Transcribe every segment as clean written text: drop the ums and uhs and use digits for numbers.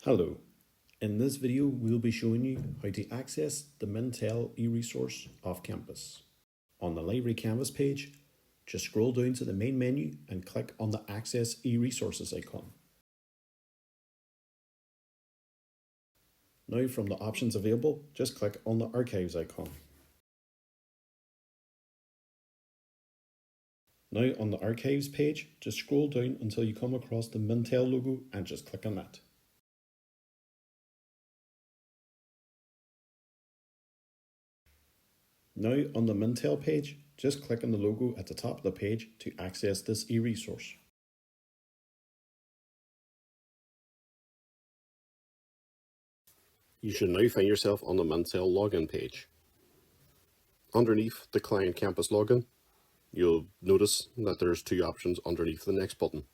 Hello, in this video we'll be showing you how to access the Mintel e-resource off campus. On the library canvas page, just scroll down to the main menu and click on the Access e-resources icon. Now from the options available, just click on the Archives icon. Now on the Archives page, just scroll down until you come across the Mintel logo and just click on that. Now on the Mintel page, just click on the logo at the top of the page to access this e-resource. You should now find yourself on the Mintel login page. Underneath the client campus login, you'll notice that there's two options underneath the next button.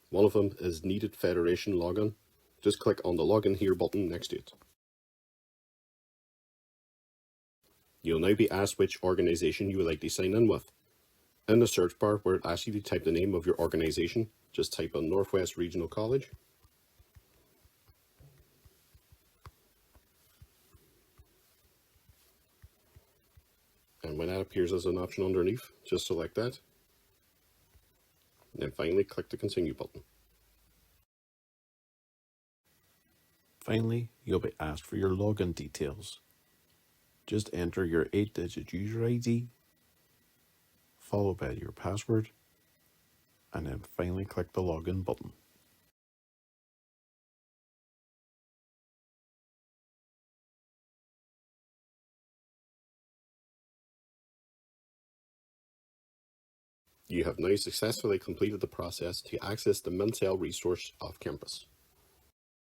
One of them is Needed Federation Login. Just click on the Login Here button next to it. You'll now be asked which organization you would like to sign in with. In the search bar where it asks you to type the name of your organization, just type in Northwest Regional College. And when that appears as an option underneath, just select that. And then finally click the Continue button. Finally, you'll be asked for your login details. Just enter your 8-digit user ID, followed by your password, and then finally click the login button. You have now successfully completed the process to access the Mintel resource off campus.